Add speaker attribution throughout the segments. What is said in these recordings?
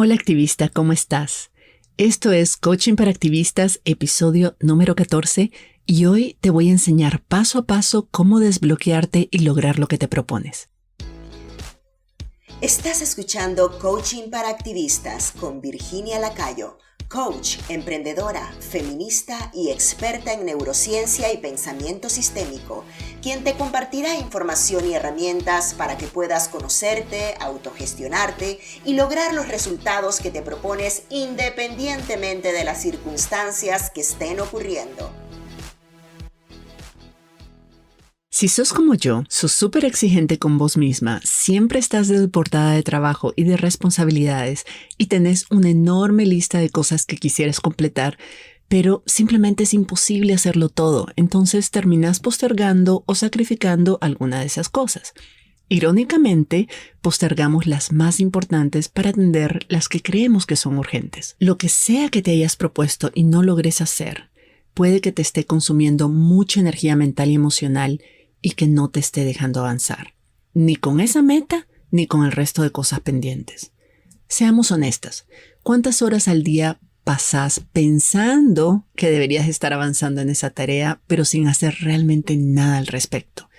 Speaker 1: Hola activista, ¿cómo estás? Esto es Coaching para Activistas, episodio número 14, y hoy te voy a enseñar paso a paso cómo desbloquearte y lograr lo que te propones.
Speaker 2: Estás escuchando Coaching para Activistas con Virginia Lacayo, coach, emprendedora, feminista y experta en neurociencia y pensamiento sistémico, quien te compartirá información y herramientas para que puedas conocerte, autogestionarte y lograr los resultados que te propones independientemente de las circunstancias que estén ocurriendo.
Speaker 1: Si sos como yo, sos súper exigente con vos misma, siempre estás desbordada de trabajo y de responsabilidades y tenés una enorme lista de cosas que quisieras completar, pero simplemente es imposible hacerlo todo, entonces terminás postergando o sacrificando alguna de esas cosas. Irónicamente, postergamos las más importantes para atender las que creemos que son urgentes. Lo que sea que te hayas propuesto y no logres hacer, puede que te esté consumiendo mucha energía mental y emocional y que no te esté dejando avanzar, ni con esa meta, ni con el resto de cosas pendientes. Seamos honestas, ¿cuántas horas al día pasás pensando que deberías estar avanzando en esa tarea, pero sin hacer realmente nada al respecto?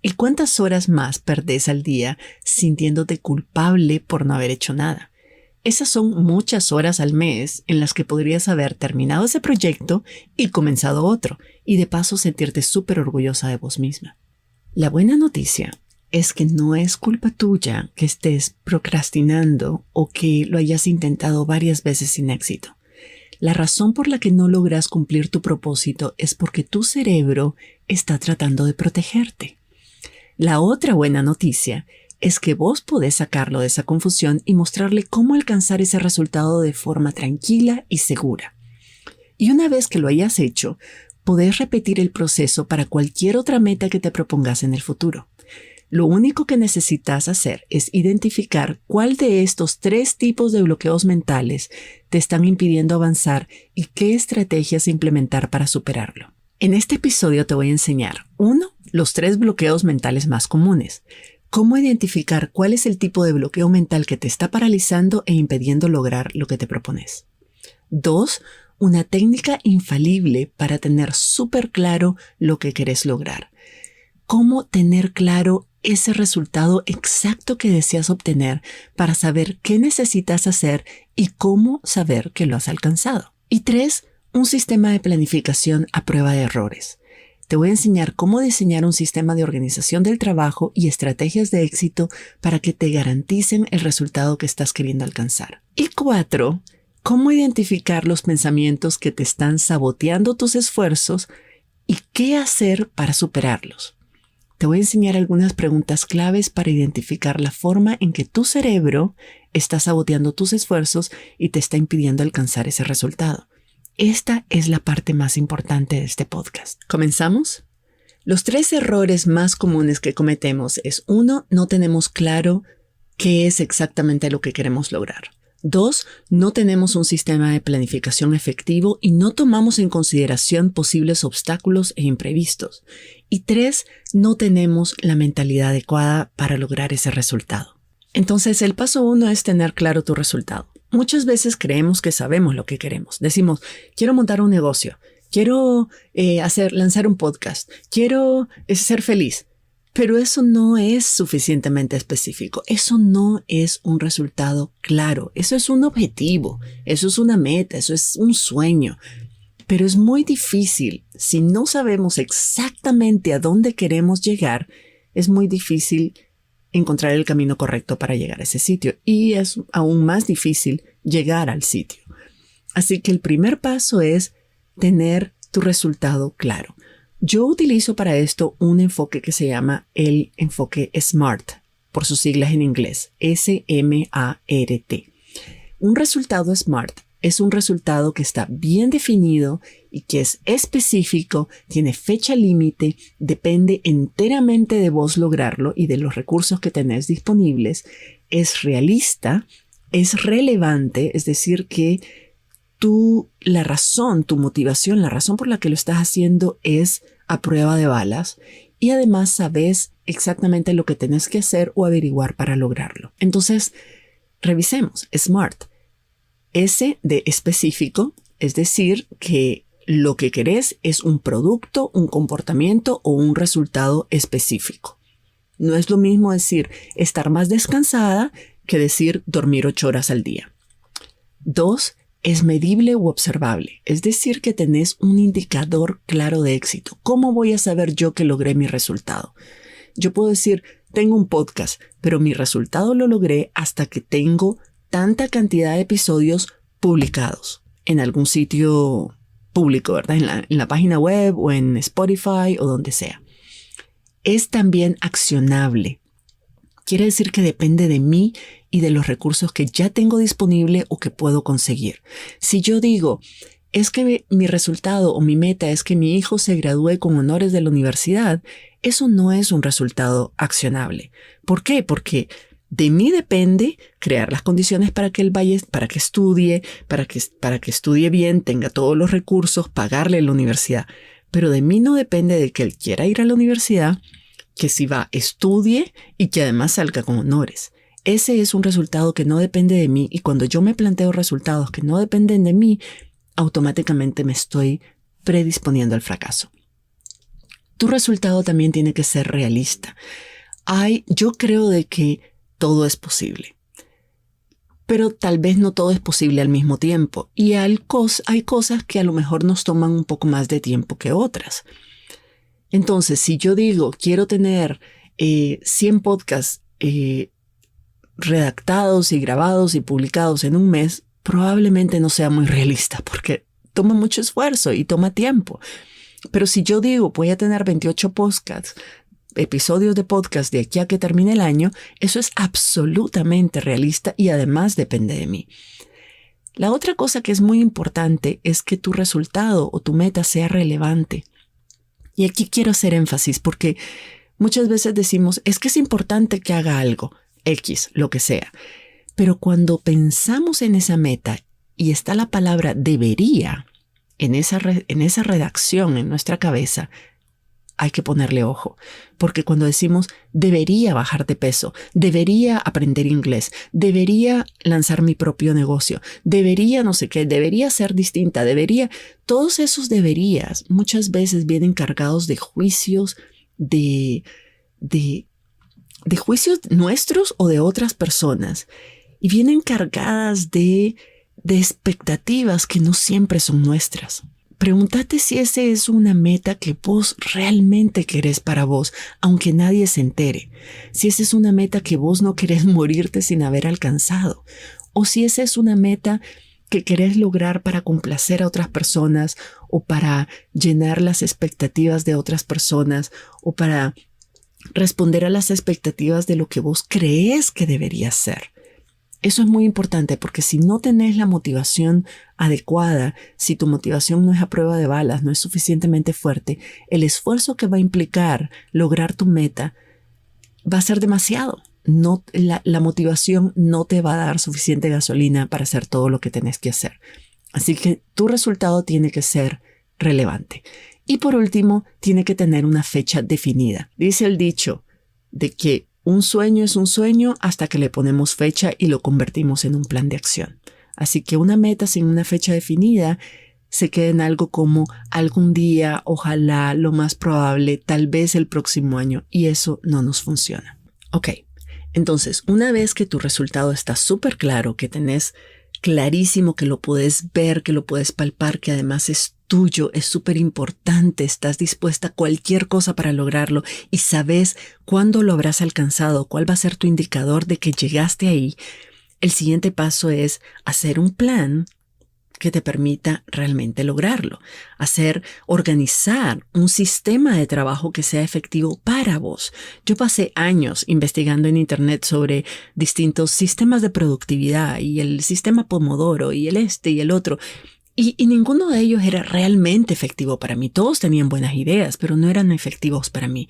Speaker 1: ¿Y cuántas horas más perdés al día sintiéndote culpable por no haber hecho nada? Esas son muchas horas al mes en las que podrías haber terminado ese proyecto y comenzado otro, y de paso sentirte súper orgullosa de vos misma. La buena noticia es que no es culpa tuya que estés procrastinando o que lo hayas intentado varias veces sin éxito. La razón por la que no logras cumplir tu propósito es porque tu cerebro está tratando de protegerte. La otra buena noticia es que vos podés sacarlo de esa confusión y mostrarle cómo alcanzar ese resultado de forma tranquila y segura. Y una vez que lo hayas hecho, podés repetir el proceso para cualquier otra meta que te propongas en el futuro. Lo único que necesitas hacer es identificar cuál de estos 3 tipos de bloqueos mentales te están impidiendo avanzar y qué estrategias implementar para superarlo. En este episodio te voy a enseñar 1. Los 3 bloqueos mentales más comunes. Cómo identificar cuál es el tipo de bloqueo mental que te está paralizando e impidiendo lograr lo que te propones. 2. Una técnica infalible para tener súper claro lo que querés lograr. Cómo tener claro ese resultado exacto que deseas obtener para saber qué necesitas hacer y cómo saber que lo has alcanzado. Y 3. Un sistema de planificación a prueba de errores. Te voy a enseñar cómo diseñar un sistema de organización del trabajo y estrategias de éxito para que te garanticen el resultado que estás queriendo alcanzar. Y 4. Cómo identificar los pensamientos que te están saboteando tus esfuerzos y qué hacer para superarlos. Te voy a enseñar algunas preguntas claves para identificar la forma en que tu cerebro está saboteando tus esfuerzos y te está impidiendo alcanzar ese resultado. Esta es la parte más importante de este podcast. ¿Comenzamos? Los 3 errores más comunes que cometemos es 1. No tenemos claro qué es exactamente lo que queremos lograr. 2. No tenemos un sistema de planificación efectivo y no tomamos en consideración posibles obstáculos e imprevistos. Y 3. No tenemos la mentalidad adecuada para lograr ese resultado. Entonces, el paso 1 es tener claro tu resultado. Muchas veces creemos que sabemos lo que queremos. Decimos, quiero montar un negocio, quiero lanzar un podcast, quiero ser feliz. Pero eso no es suficientemente específico. Eso no es un resultado claro. Eso es un objetivo. Eso es una meta. Eso es un sueño. Pero es muy difícil. Si no sabemos exactamente a dónde queremos llegar, es muy difícil encontrar el camino correcto para llegar a ese sitio. Y es aún más difícil llegar al sitio. Así que el primer paso es tener tu resultado claro. Yo utilizo para esto un enfoque que se llama el enfoque SMART, por sus siglas en inglés, S-M-A-R-T. Un resultado SMART es un resultado que está bien definido y que es específico, tiene fecha límite, depende enteramente de vos lograrlo y de los recursos que tenés disponibles, es realista, es relevante, es decir que la razón, tu motivación, la razón por la que lo estás haciendo es a prueba de balas y además sabes exactamente lo que tenés que hacer o averiguar para lograrlo. Entonces, revisemos. SMART. S de específico, es decir, que lo que querés es un producto, un comportamiento o un resultado específico. No es lo mismo decir estar más descansada que decir dormir 8 horas al día. 2, es medible u observable, es decir, que tenés un indicador claro de éxito. ¿Cómo voy a saber yo que logré mi resultado? Yo puedo decir, tengo un podcast, pero mi resultado lo logré hasta que tengo tanta cantidad de episodios publicados en algún sitio público, ¿verdad? En la página web o en Spotify o donde sea. Es también accionable. Quiere decir que depende de mí y de los recursos que ya tengo disponible o que puedo conseguir. Si yo digo, es que mi resultado o mi meta es que mi hijo se gradúe con honores de la universidad, eso no es un resultado accionable. ¿Por qué? Porque de mí depende crear las condiciones para que él vaya, para que estudie, para que estudie bien, tenga todos los recursos, pagarle la universidad. Pero de mí no depende de que él quiera ir a la universidad, que si va, estudie y que además salga con honores. Ese es un resultado que no depende de mí, y cuando yo me planteo resultados que no dependen de mí, automáticamente me estoy predisponiendo al fracaso. Tu resultado también tiene que ser realista. Yo creo de que todo es posible, pero tal vez no todo es posible al mismo tiempo, y hay cosas que a lo mejor nos toman un poco más de tiempo que otras. Entonces, si yo digo, quiero tener 100 podcasts redactados y grabados y publicados en un mes, probablemente no sea muy realista porque toma mucho esfuerzo y toma tiempo. Pero si yo digo, voy a tener 28 episodios de podcast de aquí a que termine el año, eso es absolutamente realista y además depende de mí. La otra cosa que es muy importante es que tu resultado o tu meta sea relevante. Y aquí quiero hacer énfasis porque muchas veces decimos, es que es importante que haga algo, X, lo que sea. Pero cuando pensamos en esa meta y está la palabra debería en esa redacción en nuestra cabeza, hay que ponerle ojo. Porque cuando decimos debería bajar de peso, debería aprender inglés, debería lanzar mi propio negocio, debería no sé qué, debería ser distinta, todos esos deberías muchas veces vienen cargados de juicios, de juicios nuestros o de otras personas, y vienen cargadas de expectativas que no siempre son nuestras. Pregúntate si esa es una meta que vos realmente querés para vos, aunque nadie se entere. Si esa es una meta que vos no querés morirte sin haber alcanzado. O si esa es una meta que querés lograr para complacer a otras personas o para llenar las expectativas de otras personas o para responder a las expectativas de lo que vos crees que debería ser. Eso es muy importante porque si no tenés la motivación adecuada, si tu motivación no es a prueba de balas, no es suficientemente fuerte, el esfuerzo que va a implicar lograr tu meta va a ser demasiado. La motivación no te va a dar suficiente gasolina para hacer todo lo que tenés que hacer. Así que tu resultado tiene que ser relevante. Y por último, tiene que tener una fecha definida. Dice el dicho de que un sueño es un sueño hasta que le ponemos fecha y lo convertimos en un plan de acción. Así que una meta sin una fecha definida se queda en algo como algún día, ojalá, lo más probable, tal vez el próximo año, y eso no nos funciona. Ok, entonces una vez que tu resultado está súper claro, que tenés clarísimo, que lo puedes ver, que lo puedes palpar, que además es tuyo, es súper importante, estás dispuesta a cualquier cosa para lograrlo y sabes cuándo lo habrás alcanzado, cuál va a ser tu indicador de que llegaste ahí, el siguiente paso es hacer un plan que te permita realmente lograrlo. Organizar un sistema de trabajo que sea efectivo para vos. Yo pasé años investigando en internet sobre distintos sistemas de productividad y el sistema Pomodoro y y el otro. Y ninguno de ellos era realmente efectivo para mí. Todos tenían buenas ideas, pero no eran efectivos para mí.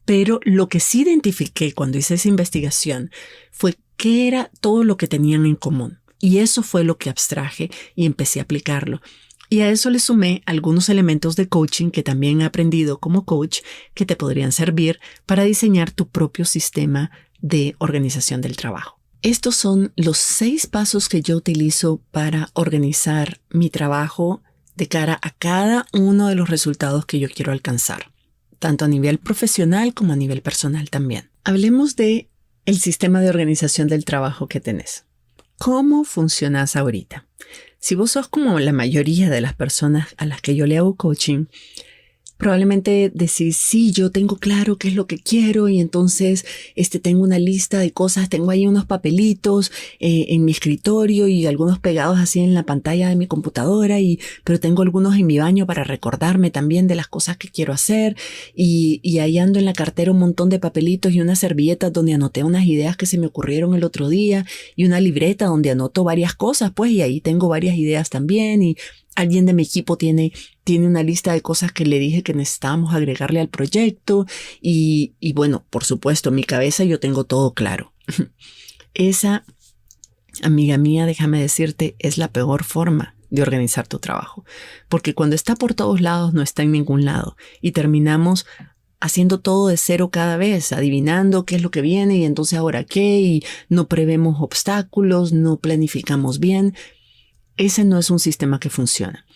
Speaker 1: Pero lo que sí identifiqué cuando hice esa investigación fue qué era todo lo que tenían en común. Y eso fue lo que abstraje y empecé a aplicarlo. Y a eso le sumé algunos elementos de coaching que también he aprendido como coach que te podrían servir para diseñar tu propio sistema de organización del trabajo. Estos son los 6 pasos que yo utilizo para organizar mi trabajo de cara a cada uno de los resultados que yo quiero alcanzar, tanto a nivel profesional como a nivel personal también. Hablemos de el sistema de organización del trabajo que tenés. ¿Cómo funcionas ahorita? Si vos sos como la mayoría de las personas a las que yo le hago coaching, probablemente decís, sí, yo tengo claro qué es lo que quiero y entonces tengo una lista de cosas, tengo ahí unos papelitos en mi escritorio y algunos pegados así en la pantalla de mi computadora, pero tengo algunos en mi baño para recordarme también de las cosas que quiero hacer y ahí ando en la cartera un montón de papelitos y unas servilletas donde anoté unas ideas que se me ocurrieron el otro día y una libreta donde anoto varias cosas, pues, y ahí tengo varias ideas también y alguien de mi equipo tiene una lista de cosas que le dije que necesitábamos agregarle al proyecto y bueno, por supuesto, en mi cabeza yo tengo todo claro. Esa, amiga mía, déjame decirte, es la peor forma de organizar tu trabajo, porque cuando está por todos lados no está en ningún lado y terminamos haciendo todo de cero cada vez, adivinando qué es lo que viene y entonces ahora qué, y no prevemos obstáculos, no planificamos bien. Ese no es un sistema que funciona.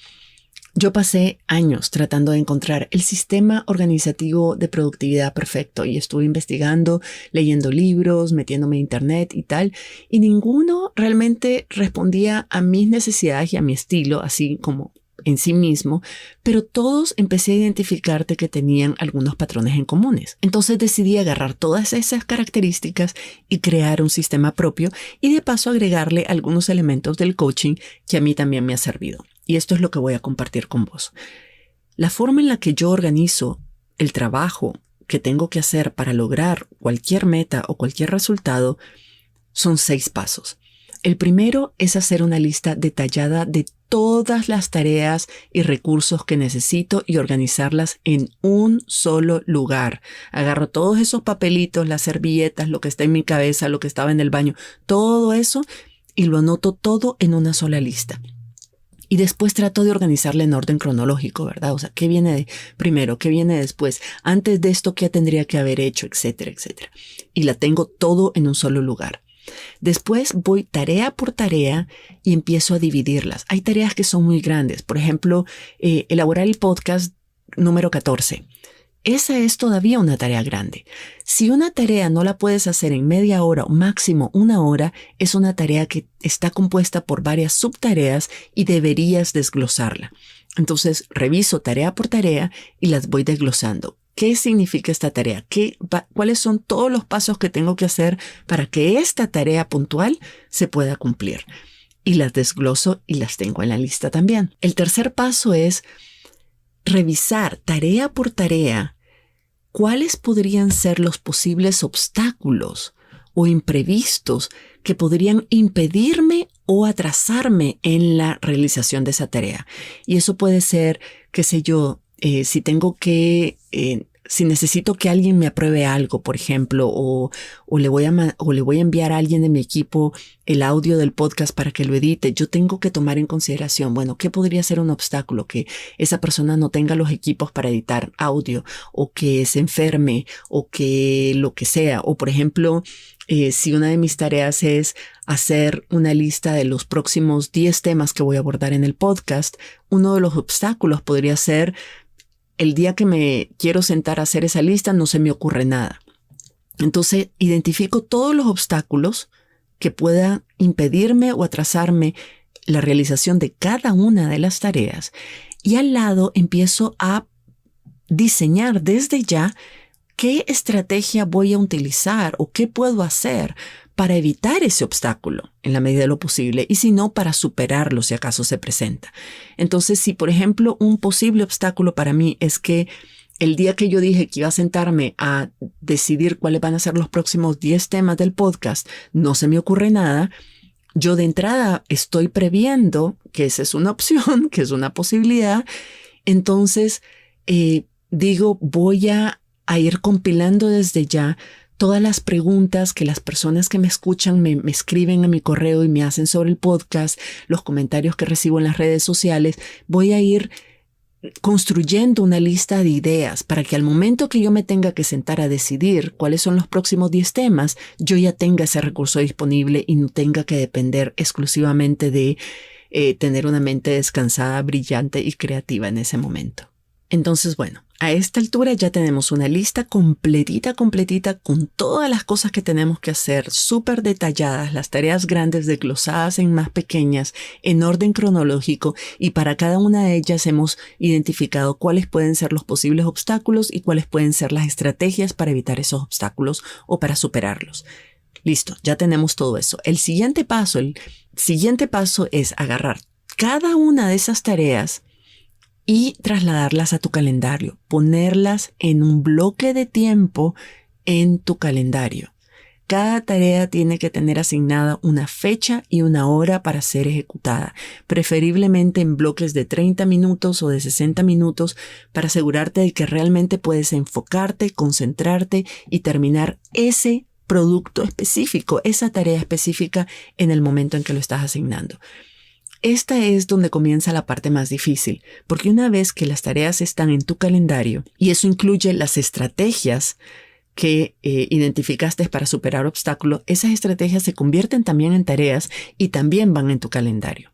Speaker 1: Yo pasé años tratando de encontrar el sistema organizativo de productividad perfecto y estuve investigando, leyendo libros, metiéndome en internet y tal, y ninguno realmente respondía a mis necesidades y a mi estilo, así como en sí mismo, pero todos empecé a identificarte que tenían algunos patrones en comunes. Entonces decidí agarrar todas esas características y crear un sistema propio y de paso agregarle algunos elementos del coaching que a mí también me ha servido. Y esto es lo que voy a compartir con vos. La forma en la que yo organizo el trabajo que tengo que hacer para lograr cualquier meta o cualquier resultado son 6 pasos. El primero es hacer una lista detallada de todas las tareas y recursos que necesito y organizarlas en un solo lugar. Agarro todos esos papelitos, las servilletas, lo que está en mi cabeza, lo que estaba en el baño, todo eso y lo anoto todo en una sola lista. Y después trato de organizarla en orden cronológico, ¿verdad? O sea, ¿qué viene primero? ¿Qué viene después? Antes de esto, ¿qué tendría que haber hecho? Etcétera, etcétera. Y la tengo todo en un solo lugar. Después voy tarea por tarea y empiezo a dividirlas. Hay tareas que son muy grandes. Por ejemplo, elaborar el podcast número 14. Esa es todavía una tarea grande. Si una tarea no la puedes hacer en media hora o máximo 1 hora, es una tarea que está compuesta por varias subtareas y deberías desglosarla. Entonces, reviso tarea por tarea y las voy desglosando. ¿Qué significa esta tarea? ¿Cuáles son todos los pasos que tengo que hacer para que esta tarea puntual se pueda cumplir? Y las desgloso y las tengo en la lista también. El tercer paso es revisar tarea por tarea cuáles podrían ser los posibles obstáculos o imprevistos que podrían impedirme o atrasarme en la realización de esa tarea. Y eso puede ser, qué sé yo, si necesito que alguien me apruebe algo, por ejemplo, o le voy a enviar a alguien de mi equipo el audio del podcast para que lo edite, yo tengo que tomar en consideración, bueno, ¿qué podría ser un obstáculo? Que esa persona no tenga los equipos para editar audio, o que se enferme, o que lo que sea. O, por ejemplo, si una de mis tareas es hacer una lista de los próximos 10 temas que voy a abordar en el podcast, uno de los obstáculos podría ser el día que me quiero sentar a hacer esa lista no se me ocurre nada. Entonces identifico todos los obstáculos que puedan impedirme o atrasarme la realización de cada una de las tareas y al lado empiezo a diseñar desde ya qué estrategia voy a utilizar o qué puedo hacer para evitar ese obstáculo en la medida de lo posible y si no, para superarlo si acaso se presenta. Entonces, si por ejemplo un posible obstáculo para mí es que el día que yo dije que iba a sentarme a decidir cuáles van a ser los próximos 10 temas del podcast, no se me ocurre nada, yo de entrada estoy previendo que esa es una opción, que es una posibilidad. Entonces, digo, voy a ir compilando desde ya todas las preguntas que las personas que me escuchan me escriben a mi correo y me hacen sobre el podcast, los comentarios que recibo en las redes sociales. Voy a ir construyendo una lista de ideas para que al momento que yo me tenga que sentar a decidir cuáles son los próximos 10 temas, yo ya tenga ese recurso disponible y no tenga que depender exclusivamente de tener una mente descansada, brillante y creativa en ese momento. Entonces, bueno, a esta altura ya tenemos una lista completita con todas las cosas que tenemos que hacer, súper detalladas, las tareas grandes desglosadas en más pequeñas, en orden cronológico, y para cada una de ellas hemos identificado cuáles pueden ser los posibles obstáculos y cuáles pueden ser las estrategias para evitar esos obstáculos o para superarlos. Listo, ya tenemos todo eso. El siguiente paso es agarrar cada una de esas tareas y trasladarlas a tu calendario, ponerlas en un bloque de tiempo en tu calendario. Cada tarea tiene que tener asignada una fecha y una hora para ser ejecutada, preferiblemente en bloques de 30 minutos o de 60 minutos para asegurarte de que realmente puedes enfocarte, concentrarte y terminar ese producto específico, esa tarea específica en el momento en que lo estás asignando. Esta es donde comienza la parte más difícil, porque una vez que las tareas están en tu calendario, y eso incluye las estrategias que identificaste para superar obstáculos, esas estrategias se convierten también en tareas y también van en tu calendario.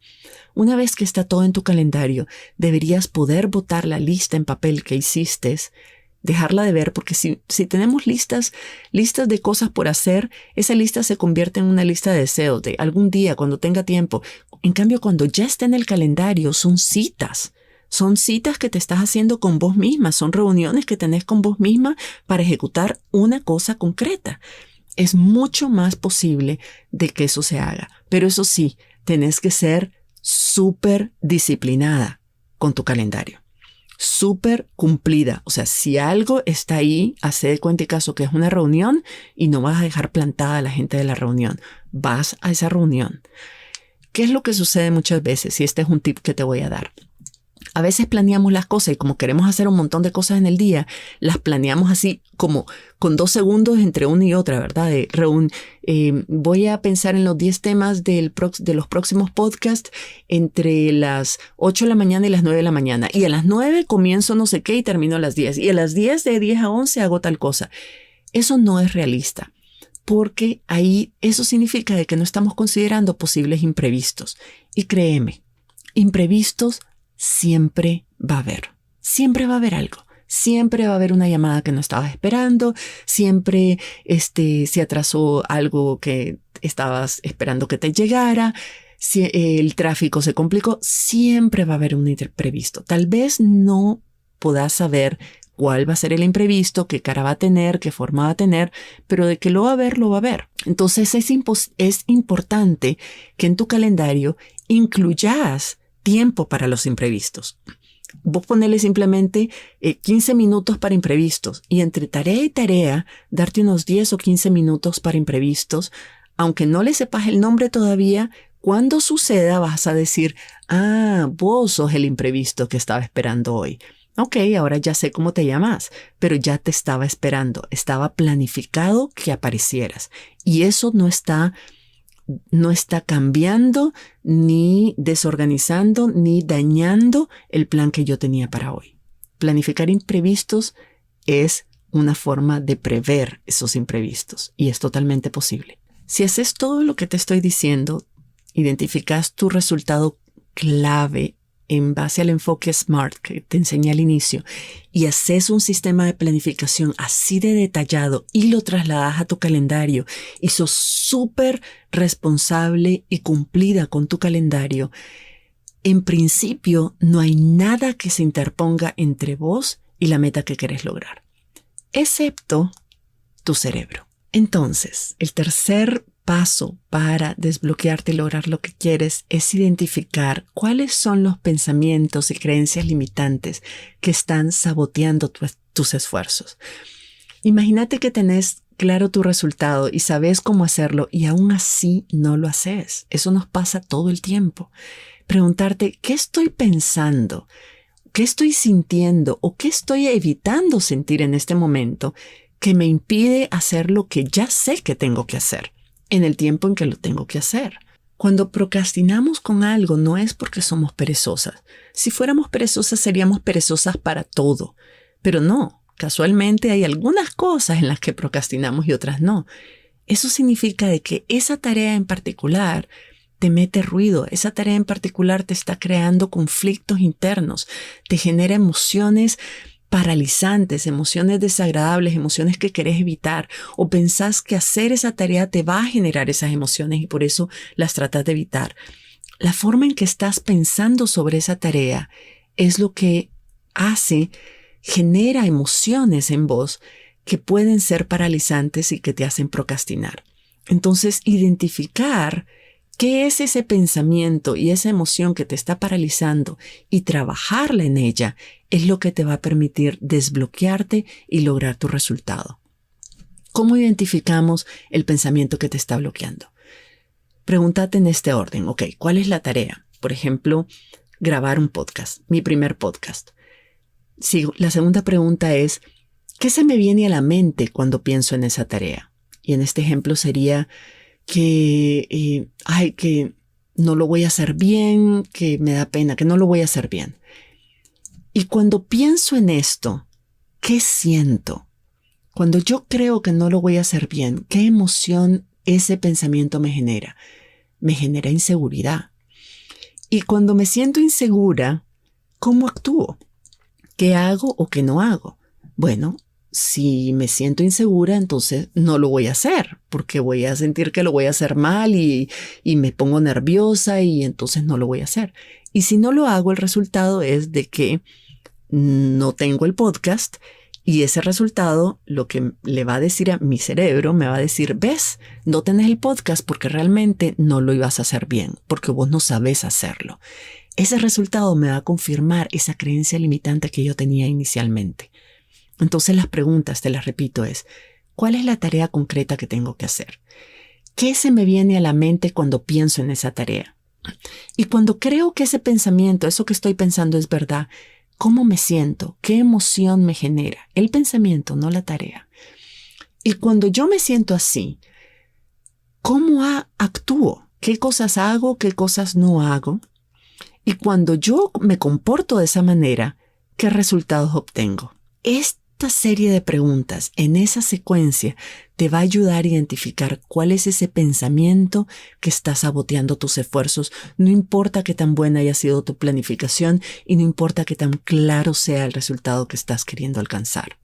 Speaker 1: Una vez que está todo en tu calendario, deberías poder botar la lista en papel que hiciste, dejarla de ver, porque si tenemos listas de cosas por hacer, esa lista se convierte en una lista de deseos de algún día, cuando tenga tiempo. En cambio, cuando ya está en el calendario, son citas que te estás haciendo con vos misma, son reuniones que tenés con vos misma para ejecutar una cosa concreta. Es mucho más posible de que eso se haga, pero eso sí, tenés que ser súper disciplinada con tu calendario. Súper cumplida. O sea, si algo está ahí, hace de cuenta y caso que es una reunión y no vas a dejar plantada a la gente de la reunión. Vas a esa reunión. ¿Qué es lo que sucede muchas veces? Y este es un tip que te voy a dar. A veces planeamos las cosas y como queremos hacer un montón de cosas en el día, las planeamos así como con 2 segundos entre una y otra, ¿verdad? Voy a pensar en los 10 temas de los próximos podcasts entre las 8 de la mañana y las 9 de la mañana. Y a las 9 comienzo no sé qué y termino a las 10. Y a las 10 de 10 a 11 hago tal cosa. Eso no es realista, porque ahí eso significa de que no estamos considerando posibles imprevistos. Y créeme, imprevistos siempre va a haber. Siempre va a haber algo. Siempre va a haber una llamada que no estabas esperando. Siempre se atrasó algo que estabas esperando que te llegara. Si el tráfico se complicó, siempre va a haber un imprevisto. Tal vez no puedas saber cuál va a ser el imprevisto, qué cara va a tener, qué forma va a tener, pero de que lo va a haber, lo va a haber. Entonces es importante que en tu calendario incluyas tiempo para los imprevistos. Vos ponele simplemente 15 minutos para imprevistos y entre tarea y tarea darte unos 10 o 15 minutos para imprevistos. Aunque no le sepas el nombre todavía, cuando suceda vas a decir, vos sos el imprevisto que estaba esperando hoy. Ok, ahora ya sé cómo te llamas, pero ya te estaba esperando, estaba planificado que aparecieras. Y eso no está cambiando, ni desorganizando, ni dañando el plan que yo tenía para hoy. Planificar imprevistos es una forma de prever esos imprevistos y es totalmente posible. Si haces todo lo que te estoy diciendo, identificas tu resultado clave en base al enfoque SMART que te enseñé al inicio y haces un sistema de planificación así de detallado y lo trasladas a tu calendario y sos súper responsable y cumplida con tu calendario, en principio no hay nada que se interponga entre vos y la meta que querés lograr, excepto tu cerebro. Entonces, el tercer paso para desbloquearte y lograr lo que quieres es identificar cuáles son los pensamientos y creencias limitantes que están saboteando tus esfuerzos. Imagínate que tenés claro tu resultado y sabes cómo hacerlo y aún así no lo haces. Eso nos pasa todo el tiempo. Preguntarte, ¿qué estoy pensando? ¿Qué estoy sintiendo? ¿O qué estoy evitando sentir en este momento que me impide hacer lo que ya sé que tengo que hacer en el tiempo en que lo tengo que hacer? Cuando procrastinamos con algo no es porque somos perezosas. Si fuéramos perezosas seríamos perezosas para todo, pero no. Casualmente hay algunas cosas en las que procrastinamos y otras no. Eso significa de que esa tarea en particular te mete ruido, esa tarea en particular te está creando conflictos internos, te genera emociones paralizantes, emociones desagradables, emociones que querés evitar, o pensás que hacer esa tarea te va a generar esas emociones y por eso las tratas de evitar. La forma en que estás pensando sobre esa tarea es lo que genera emociones en vos que pueden ser paralizantes y que te hacen procrastinar. Entonces, identificar qué es ese pensamiento y esa emoción que te está paralizando y trabajarla en ella es lo que te va a permitir desbloquearte y lograr tu resultado. ¿Cómo identificamos el pensamiento que te está bloqueando? Pregúntate en este orden. Ok, ¿cuál es la tarea? Por ejemplo, grabar un podcast, mi primer podcast. Sí, la segunda pregunta es, ¿qué se me viene a la mente cuando pienso en esa tarea? Y en este ejemplo sería que no lo voy a hacer bien, que me da pena, que no lo voy a hacer bien. Y cuando pienso en esto, ¿qué siento? Cuando yo creo que no lo voy a hacer bien, ¿qué emoción ese pensamiento me genera? Me genera inseguridad. Y cuando me siento insegura, ¿cómo actúo? ¿Qué hago o qué no hago? Bueno, si me siento insegura, entonces no lo voy a hacer porque voy a sentir que lo voy a hacer mal y me pongo nerviosa y entonces no lo voy a hacer. Y si no lo hago, el resultado es de que no tengo el podcast y ese resultado lo que le va a decir a mi cerebro, me va a decir, ves, no tenés el podcast porque realmente no lo ibas a hacer bien, porque vos no sabés hacerlo. Ese resultado me va a confirmar esa creencia limitante que yo tenía inicialmente. Entonces las preguntas, te las repito, es ¿cuál es la tarea concreta que tengo que hacer? ¿Qué se me viene a la mente cuando pienso en esa tarea? Y cuando creo que ese pensamiento, eso que estoy pensando es verdad, ¿cómo me siento? ¿Qué emoción me genera? El pensamiento, no la tarea. Y cuando yo me siento así, ¿cómo actúo? ¿Qué cosas hago? ¿Qué cosas no hago? Y cuando yo me comporto de esa manera, ¿qué resultados obtengo? Esta serie de preguntas en esa secuencia te va a ayudar a identificar cuál es ese pensamiento que está saboteando tus esfuerzos. No importa qué tan buena haya sido tu planificación y no importa qué tan claro sea el resultado que estás queriendo alcanzar.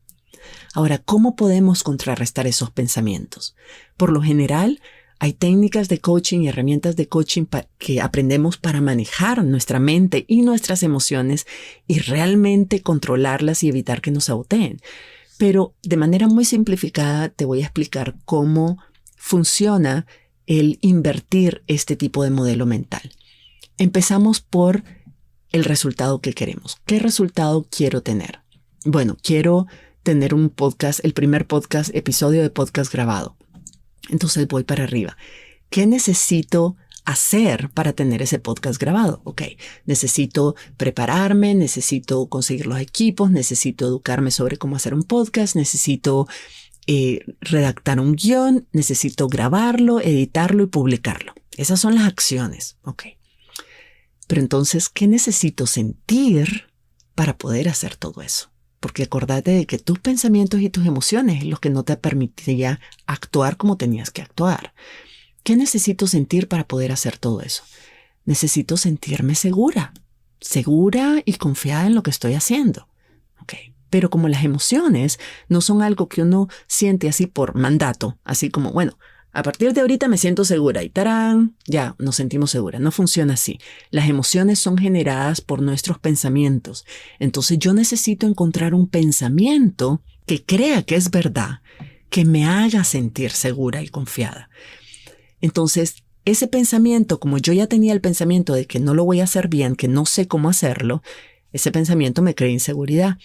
Speaker 1: Ahora, ¿cómo podemos contrarrestar esos pensamientos? Por lo general, hay técnicas de coaching y herramientas de coaching que aprendemos para manejar nuestra mente y nuestras emociones y realmente controlarlas y evitar que nos saboteen. Pero de manera muy simplificada te voy a explicar cómo funciona el invertir este tipo de modelo mental. Empezamos por el resultado que queremos. ¿Qué resultado quiero tener? Bueno, quiero tener un podcast, el primer episodio de podcast grabado. Entonces voy para arriba. ¿Qué necesito hacer para tener ese podcast grabado? Ok, necesito prepararme, necesito conseguir los equipos, necesito educarme sobre cómo hacer un podcast, necesito redactar un guión, necesito grabarlo, editarlo y publicarlo. Esas son las acciones. Ok. Pero entonces, ¿qué necesito sentir para poder hacer todo eso? Porque acordate de que tus pensamientos y tus emociones es lo que no te permitiría actuar como tenías que actuar. ¿Qué necesito sentir para poder hacer todo eso? Necesito sentirme segura y confiada en lo que estoy haciendo. Okay. Pero como las emociones no son algo que uno siente así por mandato, así como, bueno, a partir de ahorita me siento segura y ¡tarán! Ya nos sentimos seguras. No funciona así. Las emociones son generadas por nuestros pensamientos. Entonces yo necesito encontrar un pensamiento que crea que es verdad, que me haga sentir segura y confiada. Entonces ese pensamiento, como yo ya tenía el pensamiento de que no lo voy a hacer bien, que no sé cómo hacerlo, ese pensamiento me crea inseguridad.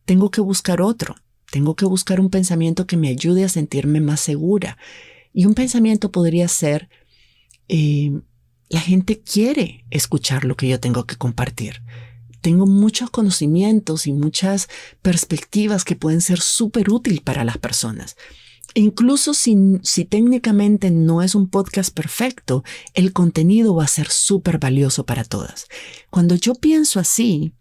Speaker 1: Tengo que buscar otro. Tengo que buscar un pensamiento que me ayude a sentirme más segura. Y un pensamiento podría ser, la gente quiere escuchar lo que yo tengo que compartir. Tengo muchos conocimientos y muchas perspectivas que pueden ser súper útiles para las personas. Incluso si técnicamente no es un podcast perfecto, el contenido va a ser súper valioso para todas. Cuando yo pienso así,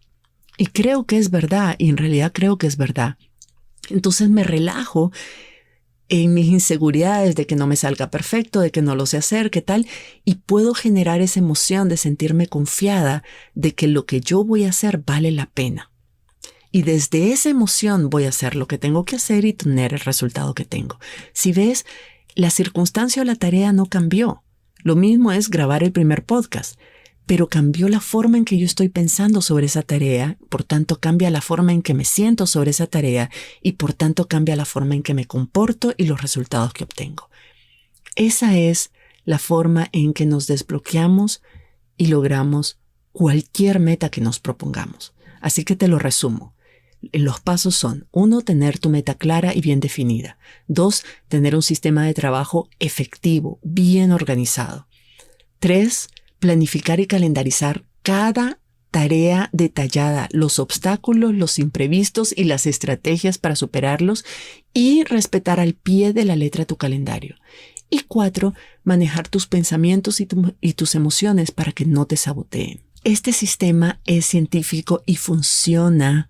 Speaker 1: y creo que es verdad, y en realidad creo que es verdad, entonces me relajo en mis inseguridades de que no me salga perfecto, de que no lo sé hacer, qué tal, y puedo generar esa emoción de sentirme confiada de que lo que yo voy a hacer vale la pena. Y desde esa emoción voy a hacer lo que tengo que hacer y tener el resultado que tengo. Si ves, la circunstancia o la tarea no cambió. Lo mismo es grabar el primer podcast, pero cambió la forma en que yo estoy pensando sobre esa tarea, por tanto cambia la forma en que me siento sobre esa tarea y por tanto cambia la forma en que me comporto y los resultados que obtengo. Esa es la forma en que nos desbloqueamos y logramos cualquier meta que nos propongamos. Así que te lo resumo. Los pasos son: 1, tener tu meta clara y bien definida. 2, tener un sistema de trabajo efectivo, bien organizado. 3, planificar y calendarizar cada tarea detallada, los obstáculos, los imprevistos y las estrategias para superarlos y respetar al pie de la letra tu calendario. Y 4, manejar tus pensamientos y tus emociones para que no te saboteen. Este sistema es científico y funciona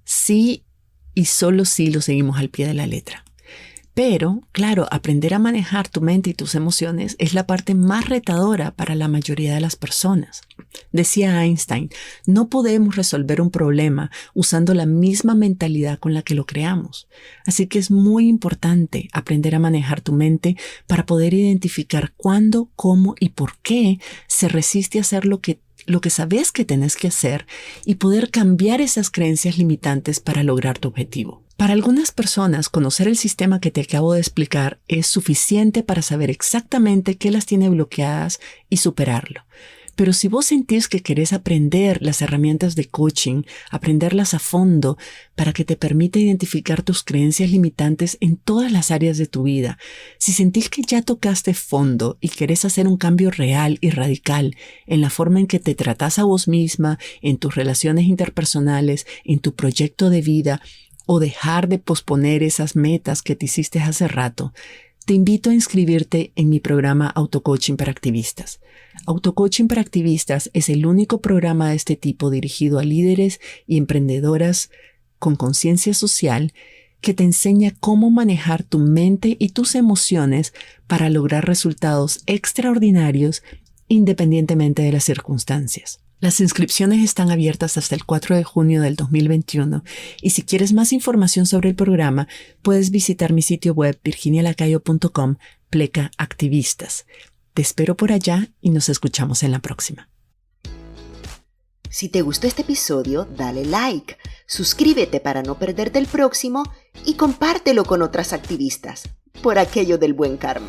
Speaker 1: sí y solo si lo seguimos al pie de la letra. Pero, claro, aprender a manejar tu mente y tus emociones es la parte más retadora para la mayoría de las personas. Decía Einstein, no podemos resolver un problema usando la misma mentalidad con la que lo creamos. Así que es muy importante aprender a manejar tu mente para poder identificar cuándo, cómo y por qué se resiste a hacer lo que sabes que tenés que hacer y poder cambiar esas creencias limitantes para lograr tu objetivo. Para algunas personas, conocer el sistema que te acabo de explicar es suficiente para saber exactamente qué las tiene bloqueadas y superarlo. Pero si vos sentís que querés aprender las herramientas de coaching, aprenderlas a fondo para que te permita identificar tus creencias limitantes en todas las áreas de tu vida, si sentís que ya tocaste fondo y querés hacer un cambio real y radical en la forma en que te tratás a vos misma, en tus relaciones interpersonales, en tu proyecto de vida, o dejar de posponer esas metas que te hiciste hace rato, te invito a inscribirte en mi programa Autocoaching para Activistas. Autocoaching para Activistas es el único programa de este tipo dirigido a líderes y emprendedoras con conciencia social que te enseña cómo manejar tu mente y tus emociones para lograr resultados extraordinarios independientemente de las circunstancias. Las inscripciones están abiertas hasta el 4 de junio del 2021 y si quieres más información sobre el programa, puedes visitar mi sitio web virginialacayo.com/activistas. Te espero por allá y nos escuchamos en la próxima.
Speaker 2: Si te gustó este episodio, dale like, suscríbete para no perderte el próximo y compártelo con otras activistas, por aquello del buen karma.